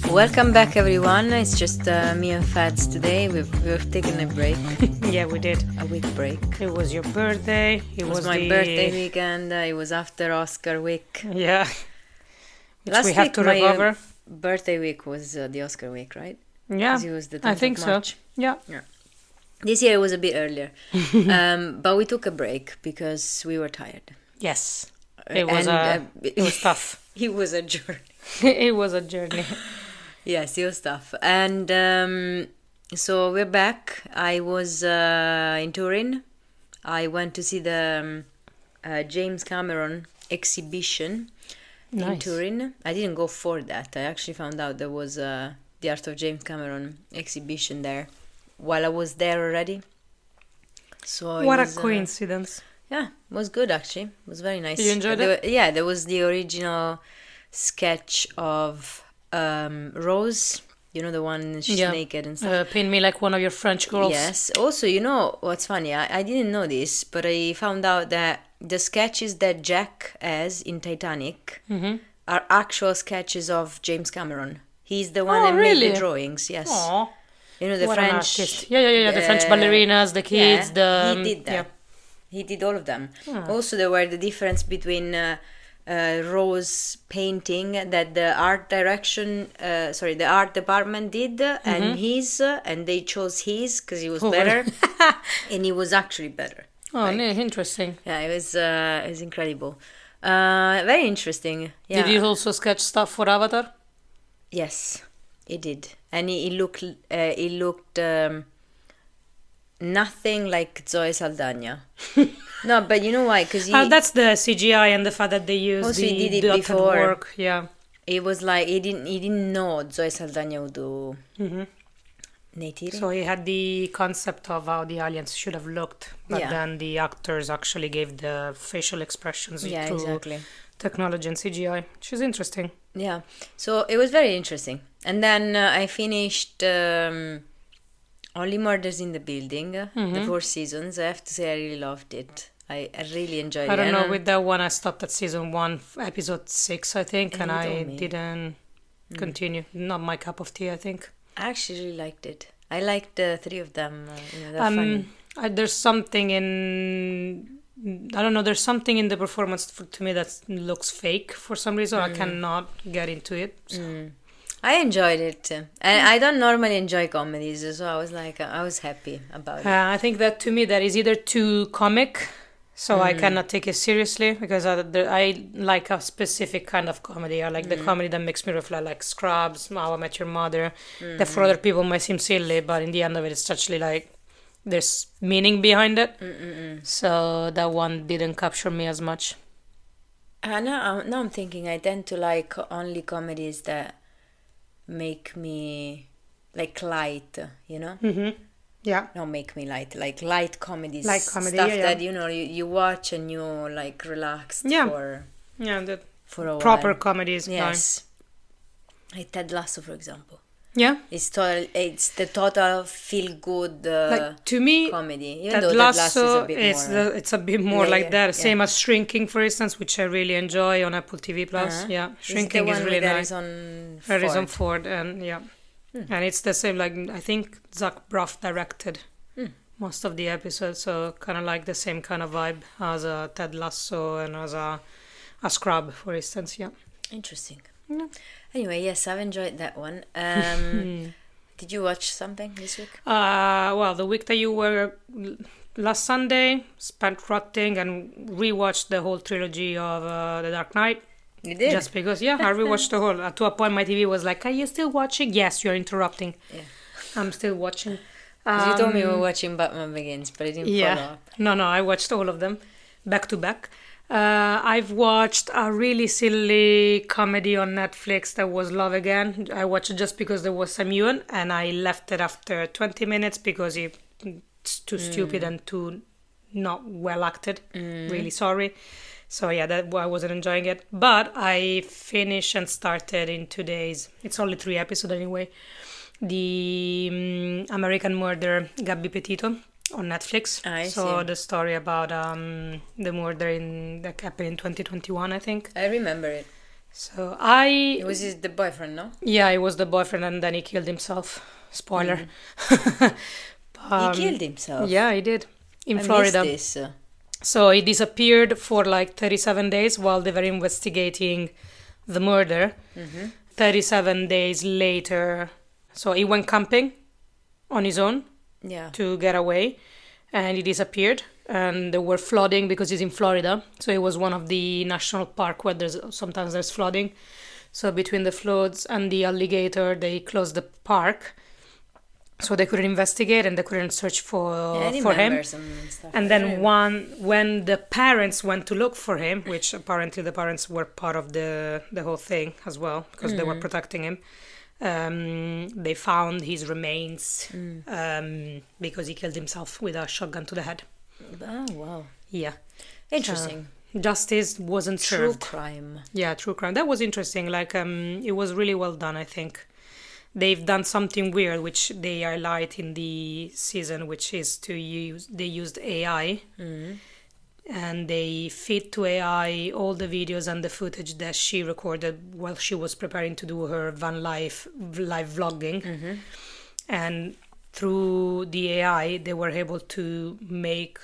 Welcome back, everyone. It's just me and Fads today. We've taken a break, Yeah, we did. a week break. It was your birthday. It was my birthday weekend. It was after Oscar week. Yeah. Which Last we have week, to my recover. birthday week was the Oscar week, right? Yeah. 'Cause it was the 10th I think of so. March. Yeah. This year it was a bit earlier, but we took a break because we were tired. Yes. It was it it was tough. It was a journey. It was a journey. Yes, it was tough. And so we're back. I was in Turin. I went to see the James Cameron exhibition in Nice. Turin. I didn't go for that. I actually found out there was the Art of James Cameron exhibition there while I was there already. So it What was, a coincidence. yeah, it was good actually. It was very nice. You enjoyed it? Yeah, there was the original sketch of Rose. You know, the one she's Yeah. naked and stuff. Paint me like one of your French girls. Yes. Also, you know what's funny? I didn't know this, but I found out that the sketches that Jack has in Titanic are actual sketches of James Cameron. He's the one Oh, that made really? the drawings. Yes. Aw. You know, the What an French. artist. Yeah. The French ballerinas, the kids, yeah, the... he did that. Yeah. He did all of them. Also, there were the difference between Rose painting that the art the art department did, and his, and they chose his because he was better, and he was actually better. Oh, interesting. Yeah, it was incredible. Very interesting. Yeah. Did you also sketch stuff for Avatar? Yes, he did, and he looked nothing like Zoe Saldana. No, but you know why? Because That's the CGI and the fact that they use Also, the he did it dotted before. work. Yeah. it was like he didn't know Zoe Saldana would do Neytiri. So he had the concept of how the aliens should have looked, but Yeah. then the actors actually gave the facial expressions Yeah, through exactly. technology and CGI, which is interesting. Yeah, so it was very interesting. And then I finished Only Murders in the Building, the 4 seasons. I have to say I really loved it. I really enjoyed I it. don't And know, with that one I stopped at season 1, episode 6, I think, and you I told me. didn't continue. Not my cup of tea, I think. I actually really liked it. I liked the 3 of them. They're funny. There's something in... I don't know, there's something in the performance to me that looks fake for some reason. I cannot get into it. So. I enjoyed it. And I don't normally enjoy comedies, so I was like, I was happy about it. I think that to me that is either too comic, so I cannot take it seriously, because I like a specific kind of comedy. I like the comedy that makes me reflect, like Scrubs, How I Met Your Mother. That for other people might seem silly, but in the end of it, it's actually like there's meaning behind it. So that one didn't capture me as much. Now I'm thinking I tend to like only comedies that make me like light, you know? Yeah. Not make me light, like light comedies. Light comedy, stuff yeah. that, you know, you watch and you like relaxed Yeah. for The a proper while. comedies. Yes. Like Ted Lasso, for example. Yeah. It's the total feel good Like to me, comedy. Even Ted though Ted Lasso is Lasso, a bit it's a bit more Yeah, like yeah, that. yeah. Same as Shrinking, for instance, which I really enjoy on Apple TV Plus. Uh-huh. Yeah, Is it Shrinking the is one really with nice. Harrison Ford? Harrison Ford, and yeah, and it's the same. Like I think Zach Braff directed most of the episodes, so kind of like the same kind of vibe as a Ted Lasso and as a Scrub, for instance. Yeah. Interesting. Yeah. Anyway, yes, I've enjoyed that one. Did you watch something this week? Well, the week that you were last Sunday, spent rotting and rewatched the whole trilogy of The Dark Knight. You did? Just because, yeah, I rewatched the whole. To a point, my TV was like, "Are you still watching?" Yes, you're interrupting. Yeah. I'm still watching. 'Cause you told me you were watching Batman Begins, but I didn't follow up. No, I watched all of them back to back. I've watched a really silly comedy on Netflix that was Love Again. I watched it just because there was Sam Ewan, and I left it after 20 minutes because it's too stupid and too not well acted. Really sorry. So yeah, that I wasn't enjoying it. But I finished and started in 2 days. It's only 3 episodes anyway. The American Murder, Gabby Petito on Netflix. I so see. the story about the murder that happened in 2021, I think. I remember it. So It was his, the boyfriend, no? yeah, he was the boyfriend, and then he killed himself. Spoiler. He killed himself. Yeah, he did in I Florida. missed this. So he disappeared for like 37 days while they were investigating the murder. 37 days later, so he went camping on his own Yeah. to get away, and he disappeared. And there were flooding because he's in Florida, so it was one of the national park where sometimes there's flooding. So between the floods and the alligator, they closed the park, so they couldn't investigate and they couldn't search for him. And then when the parents went to look for him, which apparently the parents were part of the whole thing as well, because they were protecting him, they found his remains because he killed himself with a shotgun to the head. Oh, wow. Yeah. Interesting. Justice wasn't True served. crime. Yeah, true crime. That was interesting. Like, it was really well done, I think. They've done something weird, which they highlight in the season, which is they used AI. And they feed to AI all the videos and the footage that she recorded while she was preparing to do her van live vlogging. And through the AI, they were able to make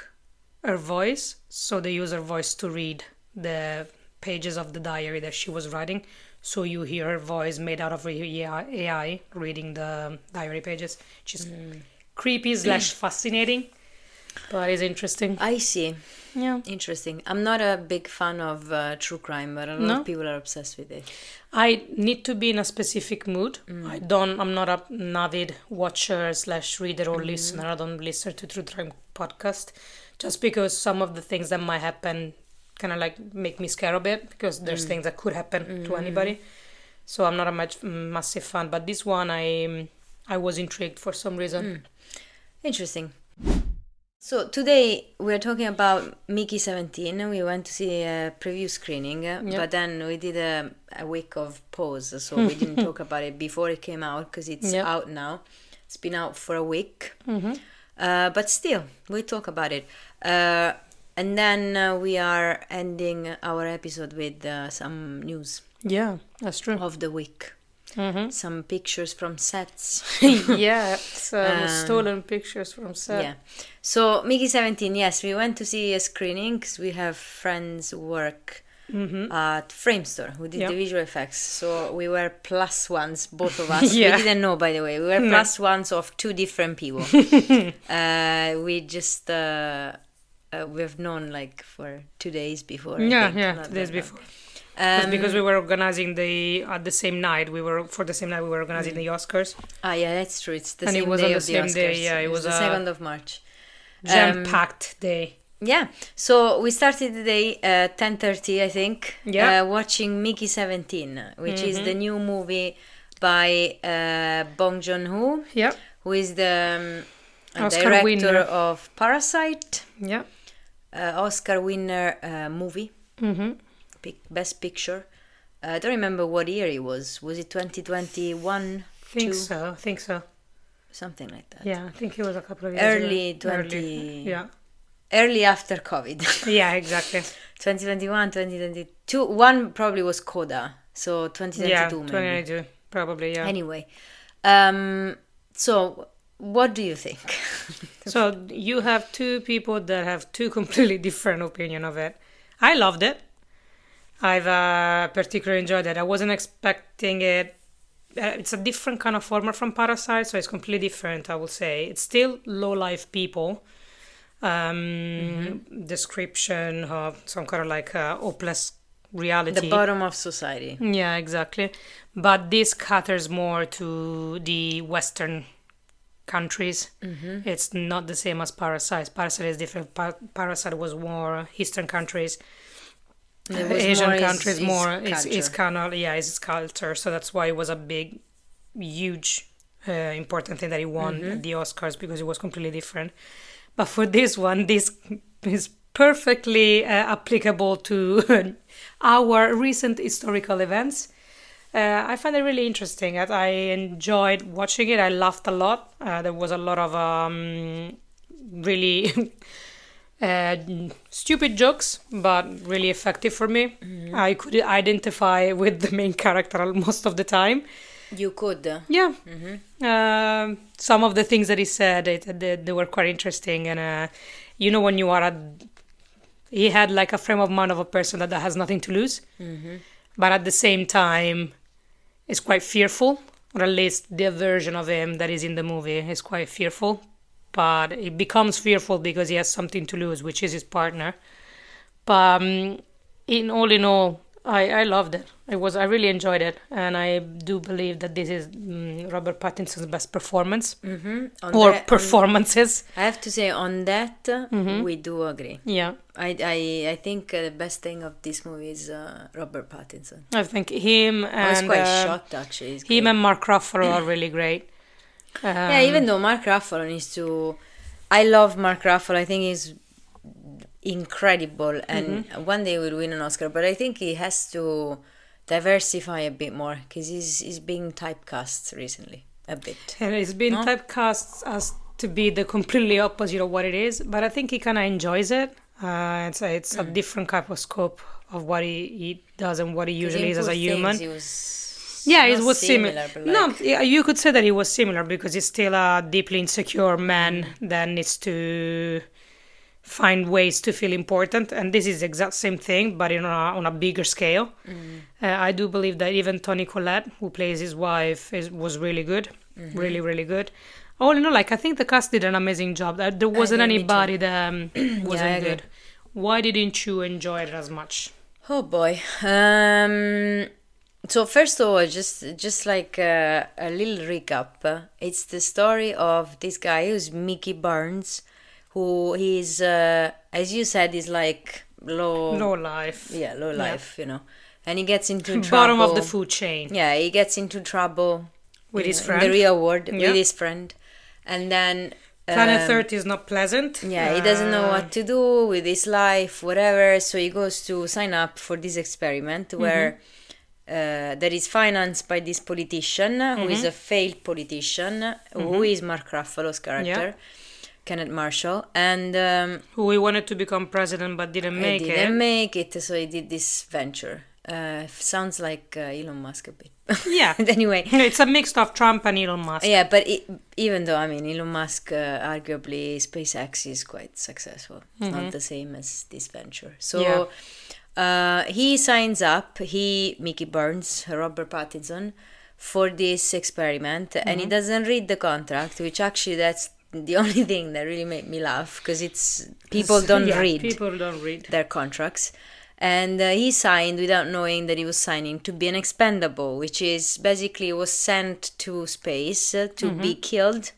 her voice. So they use her voice to read the pages of the diary that she was writing. So you hear her voice made out of AI reading the diary pages, which is creepy / fascinating, but it's interesting. I see. Yeah. Interesting. I'm not a big fan of true crime, but a lot of people are obsessed with it. I need to be in a specific mood. I'm not an avid watcher / reader or listener. I don't listen to true crime podcast just because some of the things that might happen kind of like make me scared a bit, because there's things that could happen to anybody. So I'm not a massive fan, but this one I was intrigued for some reason. Interesting. So today we're talking about Mickey 17. We went to see a preview screening, but then we did a week of pause, so we didn't talk about it before it came out, because it's out now. It's been out for a week. But still, we talk about it. And then we are ending our episode with some news. Yeah, that's true. Of the week. Some pictures from sets. Yeah, some stolen pictures from set. Yeah. So Mickey 17, yes, we went to see a screening because we have friends who work at Framestore who did the visual effects. So we were plus ones, both of us. We didn't know, by the way. We were plus ones of two different people. We just we've known like for 2 days before. 2 days before. Because we were organizing at the same night. We were organizing the Oscars. Yeah, that's true. It's the and same it was day on the of the same Oscars. day. Yeah, it was the 2nd of March. Jam-packed day. Yeah. So we started the day at 10:30, I think. Watching Mickey 17, which is the new movie by Bong Joon-ho. Yeah. Who is the Oscar director winner of Parasite. Yeah. Oscar winner movie. Best Picture. I don't remember what year it was. Was it 2021? I think so. Something like that. Yeah, I think it was a couple of years early ago. 20. Early after COVID. Yeah, exactly. 2021, 2022. One probably was Coda. So 2022 maybe. 2022, probably, yeah. Anyway. So what do you think? So you have two people that have two completely different opinions of it. I loved it. I've particularly enjoyed it. I wasn't expecting it. It's a different kind of format from Parasite, so it's completely different, I will say. It's still low-life people. Description of some kind of like hopeless reality. The bottom of society. Yeah, exactly. But this caters more to the Western countries. It's not the same as Parasite. Parasite is different. Parasite was more Eastern countries. Asian countries more it's kind of it's culture, so that's why it was a big huge important thing that he won at the Oscars, because it was completely different. But for this one, this is perfectly applicable to our recent historical events. I find it really interesting. I enjoyed watching it. I laughed a lot. There was a lot of really Stupid jokes, but really effective for me. I could identify with the main character most of the time. You could. Yeah. Some of the things that he said, they were quite interesting. And, when you are he had like a frame of mind of a person that has nothing to lose. But at the same time, is quite fearful. Or at least the version of him that is in the movie is quite fearful. But it becomes fearful because he has something to lose, which is his partner. But in all, I loved it. I really enjoyed it, and I do believe that this is Robert Pattinson's best performance performances. I have to say on that we do agree. Yeah, I think the best thing of this movie is Robert Pattinson. I think him and I was quite shocked actually. Him and Mark Ruffalo are really great. Yeah, even though Mark Ruffalo needs to, I love Mark Ruffalo. I think he's incredible, and one day will win an Oscar. But I think he has to diversify a bit more because he's being typecast recently a bit. And he's been typecast as to be the completely opposite of what it is. But I think he kind of enjoys it. It's a different type of scope of what he does and what he usually is as a human. It was similar. You could say that he was similar because he's still a deeply insecure man that needs to find ways to feel important, and this is the exact same thing, but on a bigger scale. I do believe that even Toni Collette, who plays his wife, was really good, really, really good. All in all, I think the cast did an amazing job. There wasn't anybody that wasn't good. Why didn't you enjoy it as much? Oh boy. So first of all, just like a little recap, it's the story of this guy who's Mickey Barnes, who is, as you said, is like low life. Yeah, low life, and he gets into trouble. Bottom of the food chain. Yeah, he gets into trouble with his friend. In the real world, with his friend, and then Planet 30 is not pleasant. Yeah, he doesn't know what to do with his life, whatever. So he goes to sign up for this experiment where that is financed by this politician who is a failed politician, who is Mark Ruffalo's character. Kenneth Marshall, and who he wanted to become president but didn't make it. Didn't make it, so he did this venture. Sounds like Elon Musk a bit. Yeah. Anyway, it's a mix of Trump and Elon Musk. Yeah, but even though Elon Musk, arguably SpaceX is quite successful. It's not the same as this venture. So he signs up. Mickey Burns, Robert Pattinson, for this experiment, and he doesn't read the contract, which actually that's the only thing that really made me laugh, because people don't read their contracts. And he signed without knowing that he was signing to be an expendable, which is basically was sent to space to be killed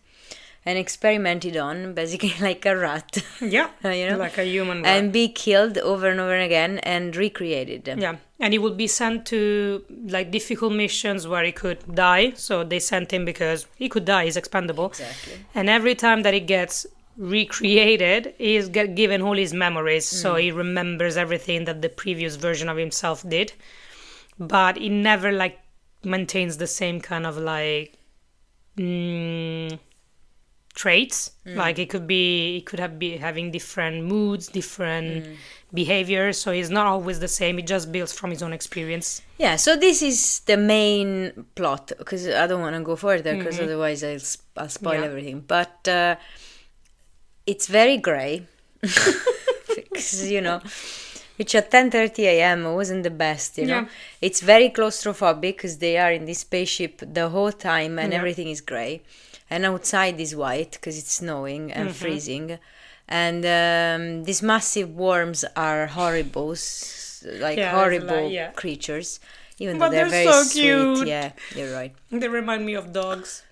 and experimented on, basically like a rat. Yeah, like a human rat. And be killed over and over again and recreated. Yeah, and he would be sent to like difficult missions where he could die. So they sent him because he could die, he's expendable. Exactly. And every time that he gets recreated, he's given all his memories. So he remembers everything that the previous version of himself did. But he never like maintains the same kind of like... traits. Like he could be having different moods, different behaviors, so he's not always the same. He just builds from his own experience. Yeah, so this is the main plot, because I don't want to go further because otherwise I'll spoil everything, but it's very grey because which at 10:30 a.m. wasn't the best, It's very claustrophobic because they are in this spaceship the whole time and everything is grey. And outside is white because it's snowing and freezing. And these massive worms are horrible, creatures. Even though they're very so sweet. Cute. Yeah, you're right. They remind me of dogs.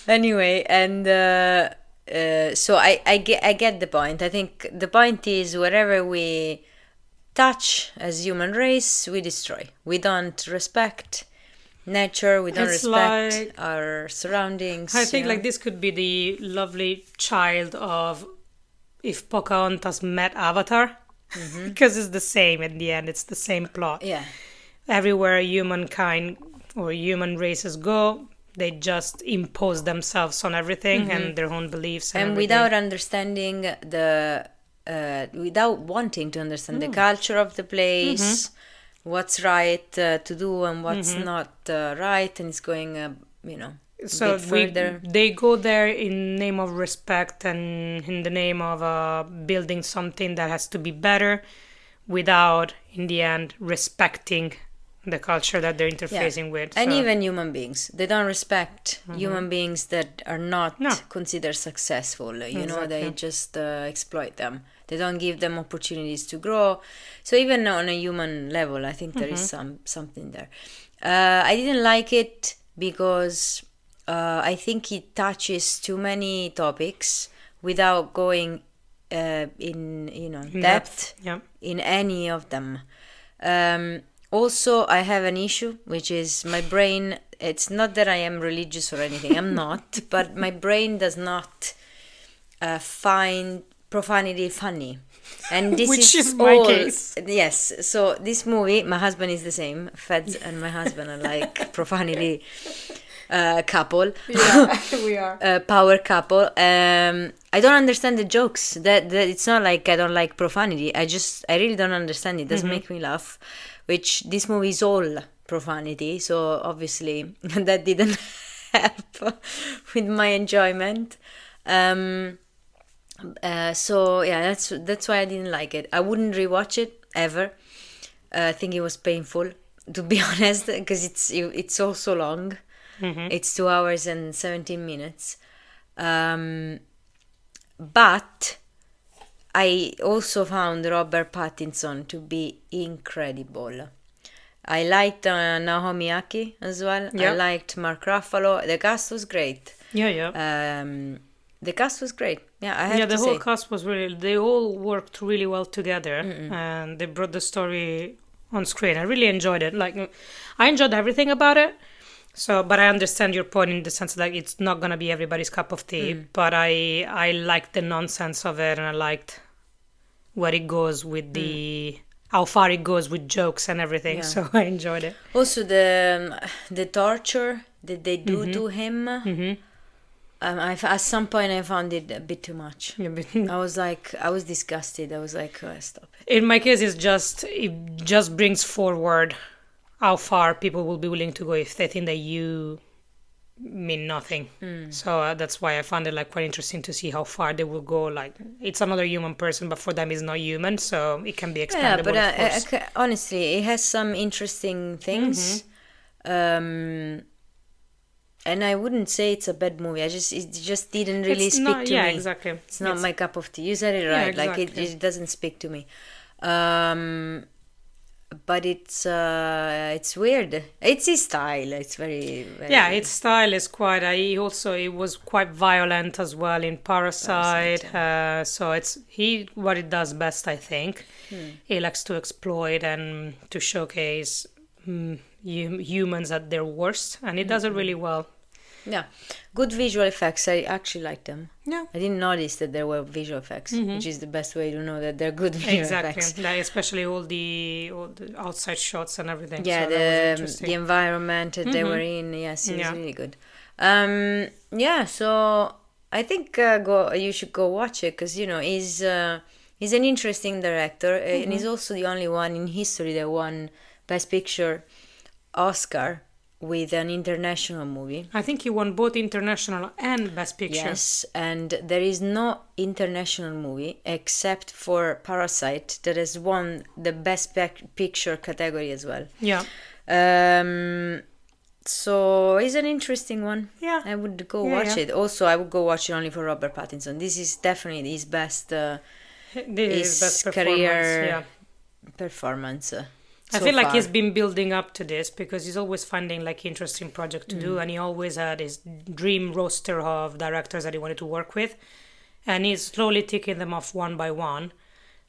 Anyway, and so I get the point. I think the point is wherever we touch as human race, we destroy. We don't respect nature, we don't respect our surroundings. I think like this could be the lovely child of if Pocahontas met Avatar, because it's the same at the end. It's the same plot. Yeah. Everywhere humankind or human races go, They just impose themselves on everything and their own beliefs and everything. without understanding without wanting to understand the culture of the place, what's right to do and what's not right, and it's going, So bit further. they go there in name of respect and in the name of building something that has to be better, without, in the end, respecting the culture that they're interfacing with. And So- even human beings. They don't respect human beings that are not considered successful. They just exploit them. They don't give them opportunities to grow. So even on a human level, I think there is something there. I didn't like it because I think it touches too many topics without going in depth Yeah. in any of them. Also, I have an issue, which is my brain. It's not that I am religious or anything. I'm not, but my brain does not find profanity funny. And this Which is my case. Yes. So this movie, my husband is the same. Feds and my husband are like profanity couple. Yeah, we are. Power couple. I don't understand the jokes. That it's not like I don't like profanity. I really don't understand it. It doesn't make me laugh. Which this movie is all profanity, so obviously that didn't help with my enjoyment. So yeah, that's why I didn't like it. I wouldn't rewatch it ever. I think it was painful, to be honest, because it's also long. It's 2 hours and 17 minutes. But I also found Robert Pattinson to be incredible. I liked Naomi Aki as well. Yeah. I liked Mark Ruffalo. The cast was great. Yeah. The cast was great. Yeah, I have to The say. whole cast was really, they all worked really well together and they brought the story on screen. I really enjoyed it. Like, I enjoyed everything about it. So, but I understand your point in the sense that it's not going to be everybody's cup of tea, but I liked the nonsense of it, and I liked where it goes with how far it goes with jokes and everything. Yeah. So I enjoyed it. Also, the torture that they do to him, at some point I found it a bit too much. Yeah, but I was disgusted. I was like, oh, stop it. in my case, it just brings forward how far people will be willing to go if they think that you mean nothing. So that's why I found it like quite interesting to see how far they will go. Like, it's another human person, but for them it's not human, so it can be expandable. Yeah, but of course. honestly, it has some interesting things. And I wouldn't say it's a bad movie. It just didn't really It's speak not- to yeah, me. exactly. It's not It's- my cup of tea. You said it right. Like exactly. it doesn't speak to me. But it's weird. It's his style. It's very, very Yeah, its style is quite. It was quite violent as well in Parasite. So it's what it does best, I think. He likes to exploit and to showcase humans at their worst, and he does it really well. Yeah, good visual effects. I actually like them. Yeah, I didn't notice that there were visual effects, which is the best way to know that they're good visual effects. exactly. Like, especially all the outside shots and everything. Yeah, so that was the interesting. environment that they were in. Yes, it was Yeah. really good. Yeah, so I think you should go watch it because he's an interesting director, and he's also the only one in history that won Best Picture Oscar with an international movie. I think he won both international and Best Picture. Yes, and there is no international movie except for Parasite that has won the Best Picture category as well. Yeah. So it's an interesting one. Yeah. I would go watch it. Also, I would go watch it only for Robert Pattinson. This is definitely his best, This is best career performance, performance. I so feel like far. he's been building up to this because he's always finding like interesting project to do, and he always had his dream roster of directors that he wanted to work with, and he's slowly ticking them off one by one,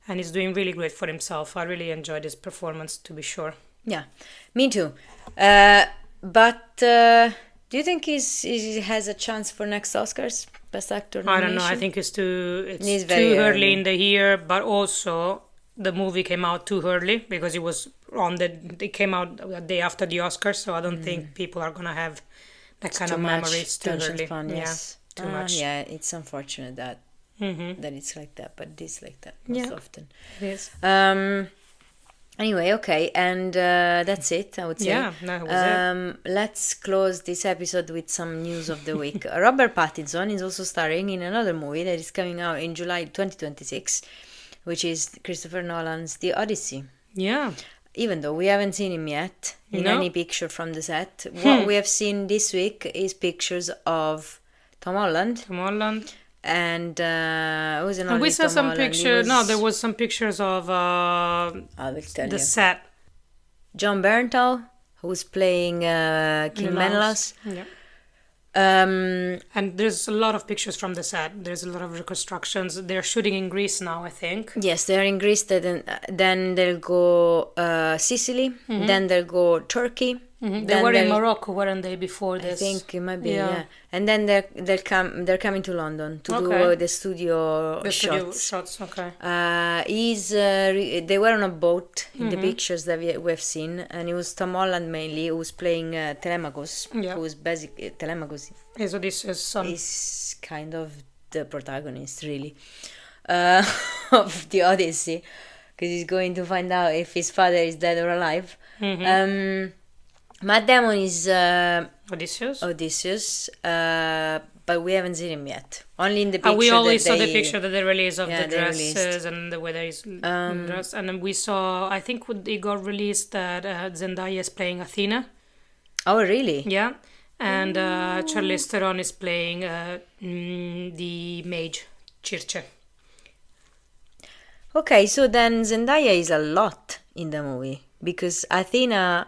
and he's doing really great for himself. I really enjoyed his performance, to be sure. Yeah, me too. But do you think he has a chance for next Oscars, Best Actor I nomination? don't know. I think it's too It's very early early. in the year, but also the movie came out too early because it came out a day after the Oscars, so I don't think people are gonna have that kind too of much memory. It's too attention early. span, Yeah, yes. too much. Yeah, it's unfortunate that Mm-hmm. that it's like that, but it is like that most often. It is. Anyway, okay, and that's it, I would say. Yeah, that was it. Let's close this episode with some news of the week. Robert Pattinson is also starring in another movie that is coming out in July 2026, which is Christopher Nolan's The Odyssey. Yeah. Even though we haven't seen him yet in No. any picture from the set, what we have seen this week is pictures of Tom Holland. Tom Holland. And it wasn't And only we saw Tom some Holland, it pictures. No, was- there was some pictures of I will tell the you. set. John Bernthal, who's playing King Menelaus. Yeah. Um, And there's a lot of pictures from the set. There's a lot of reconstructions. They're shooting in Greece now, I think. yes, they're in Greece. Then they'll go Sicily. Then they'll go Turkey. They Then were in they'll- Morocco, weren't they, before I this? think it might be, Yeah. yeah. And then they're coming to London to Okay. do the studio The studio shots. shots, okay. They were on a boat in the pictures that we've seen, and it was Tom Holland mainly who was playing Telemachus, Yeah. who was basically Telemachus Is Odysseus' son. is kind of the protagonist, really, of the Odyssey, because he's going to find out if his father is dead or alive. Matt Damon is Odysseus. but we haven't seen him yet. Only in the picture. And we always that saw the they- picture that they released of Yeah, the they dresses released. and the way that he's dressed. And then we saw, I think it got released that Zendaya is playing Athena. Oh, really? Yeah. And Charlize Theron is playing the mage, Circe. Okay, so then Zendaya is a lot in the movie because Athena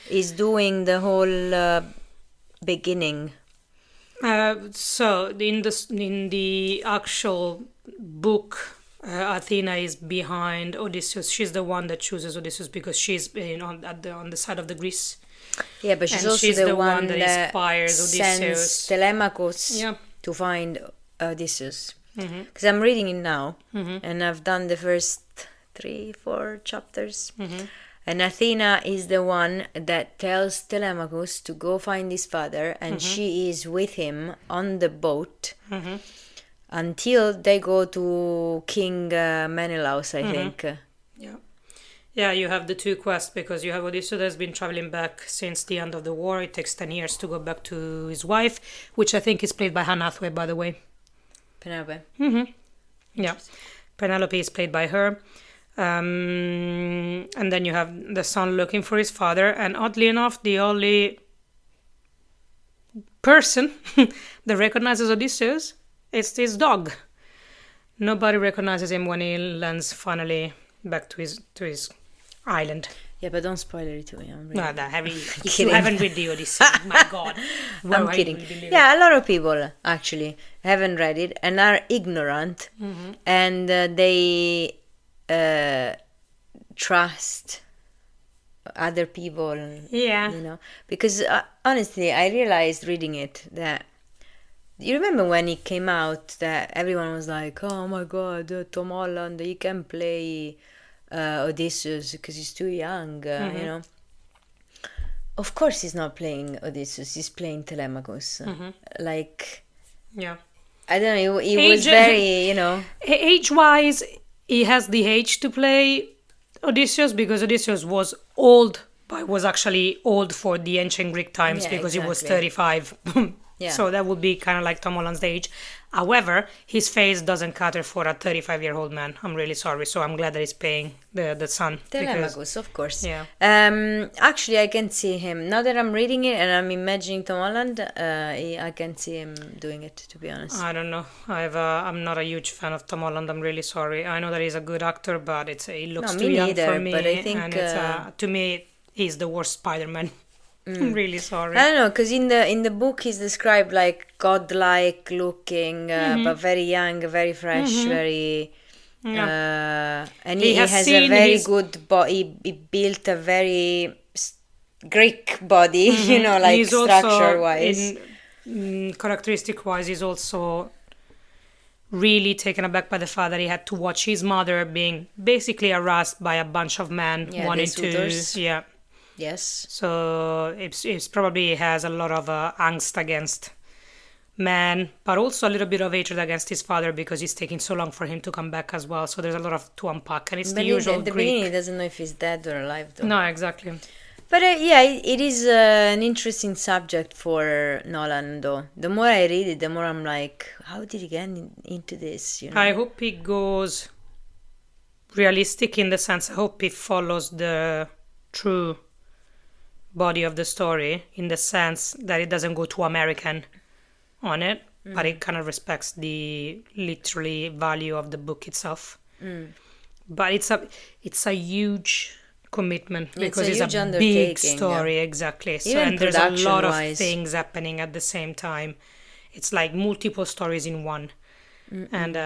is doing the whole beginning. So in the actual book, Athena is behind Odysseus. She's the one that chooses Odysseus because she's on the side of the Greece. Yeah, but she's And also she's the, the one one that that inspires sends Odysseus. Telemachus Yeah. to find Odysseus. Because I'm reading it now, and I've done the first 3-4 chapters. And Athena is the one that tells Telemachus to go find his father, and she is with him on the boat until they go to King Menelaus, I think. Yeah. Yeah, you have the two quests because you have Odysseus that's been traveling back since the end of the war. It takes 10 years to go back to his wife, which I think is played by Hannah Hathaway, by the way. Penelope. Yeah. Penelope is played by her. And then you have the son looking for his father. And oddly enough, the only person that recognizes Odysseus is his dog. Nobody recognizes him when he lands finally back to his island. Yeah, but don't spoil it to me. I'm really... No, that heavy. You Kidding. haven't read the Odyssey. My God. I'm kidding. Yeah, a lot of people actually haven't read it and are ignorant, and they trust other people. Yeah. You know, because honestly, I realized reading it that. You remember when it came out that everyone was like, "Oh my God, Tom Holland, he can play Odysseus because he's too young," you know. Of course, he's not playing Odysseus; he's playing Telemachus. Like, Yeah. I don't know. He Age- was very, you know. Age-wise, he has the age to play Odysseus because Odysseus was old, but was actually old for the ancient Greek times Yeah, because he was exactly. 35. Yeah. So that would be kind of like Tom Holland's age. However, his face doesn't cater for a 35-year-old man. I'm really sorry. So I'm glad that he's playing the son. because- Telemachus, of course. Yeah. Actually, I can see him now that I'm reading it and I'm imagining Tom Holland. I can see him doing it. To be honest. I don't know. I'm not a huge fan of Tom Holland. I'm really sorry. I know that he's a good actor, but he looks No, too me young neither, for me. but I think, and it's, to me, he's the worst Spider-Man. I'm really sorry. I don't know, because in the book he's described like godlike looking, but very young, very fresh, very. And he has has a seen very his- good body. He built a very Greek body, you know, like He's also structure wise. Characteristic wise, he's also really taken aback by the fact that he had to watch his mother being basically harassed by a bunch of men Yeah, wanting the suitors. to Yes. So it's probably has a lot of angst against man, but also a little bit of hatred against his father because it's taking so long for him to come back as well. So there's a lot of to unpack, and it's But the usual at the Greek. beginning, he doesn't know if he's dead or alive, though. No, exactly. But yeah, it is an interesting subject for Nolan, though. The more I read it, the more I'm like, how did he get into this? You know? I hope he goes realistic in the sense. I hope he follows the true body of the story in the sense that it doesn't go too American on it, but it kind of respects the literally value of the book itself. But it's a huge commitment because it's a big story. Exactly. So, and there's a lot of things happening at the same time. It's like multiple stories in one. And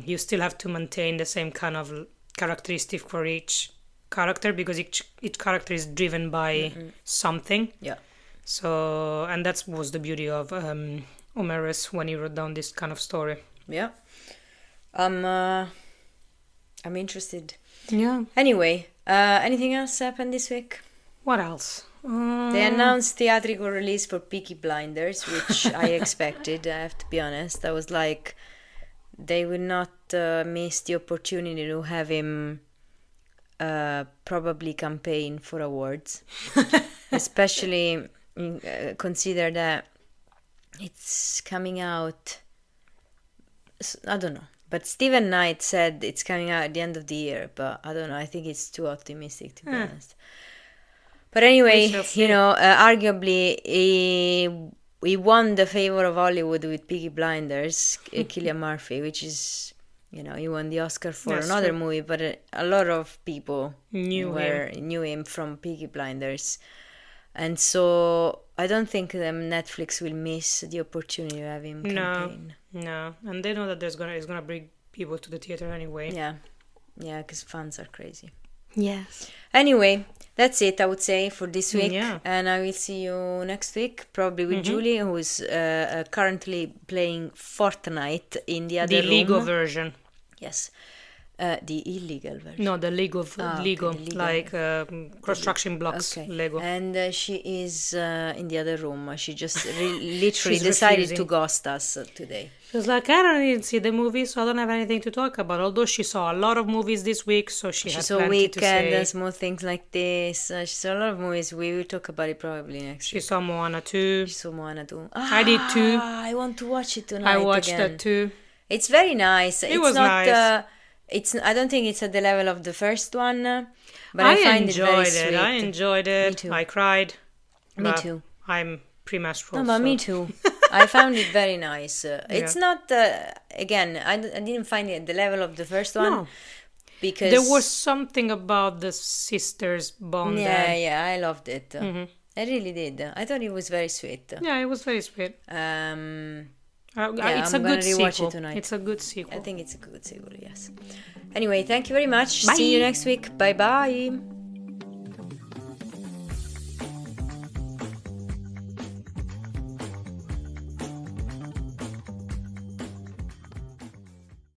you still have to maintain the same kind of characteristic for each character because each character is driven by something. Yeah. So, and that was the beauty of Omerus when he wrote down this kind of story. Yeah. I'm interested. Yeah. Anyway, anything else happened this week? What else? They announced theatrical release for Peaky Blinders, which I expected, I have to be honest. I was like, they will not miss the opportunity to have him probably campaign for awards. Especially consider that it's coming out, I don't know. But Steven Knight said it's coming out at the end of the year, but I don't know. I think it's too optimistic, to be honest. But anyway, arguably, he won the favor of Hollywood with Peaky Blinders, Cillian Murphy, which is, he won the Oscar for another movie, but a lot of people knew him from Peaky Blinders. And so I don't think Netflix will miss the opportunity to have him campaign. No, and they know that it's gonna bring people to the theater anyway. Yeah, because fans are crazy. Yes. Anyway, that's it, I would say, for this week. Yeah. And I will see you next week, probably with Julie, who is currently playing Fortnite in the other room. The Lego version. Yes. The illegal version. No, the Lego, like construction blocks, okay. Lego. And she is in the other room. She just literally decided to ghost us today. She was like, I don't even see the movie, so I don't have anything to talk about. Although she saw a lot of movies this week, so she has plenty to say. Weekend and small things like this. She saw a lot of movies. We will talk about it probably next week. She saw Moana 2. I did too. I want to watch it tonight. I watched that too. It's very nice. It was nice. I don't think it's at the level of the first one, but I find it very sweet. I enjoyed it. Me too. I cried. Me too. I'm premenstrual. No, but me too. I found it very nice. It's not, again, I didn't find it at the level of the first one. No. Because there was something about the sisters' bond. Yeah, I loved it. I really did. I thought it was very sweet. Yeah, it was very sweet. It's I'm a good sequel. It tonight. It's a good sequel. I think it's a good sequel, yes. Anyway, thank you very much. Bye. See you next week. Bye-bye.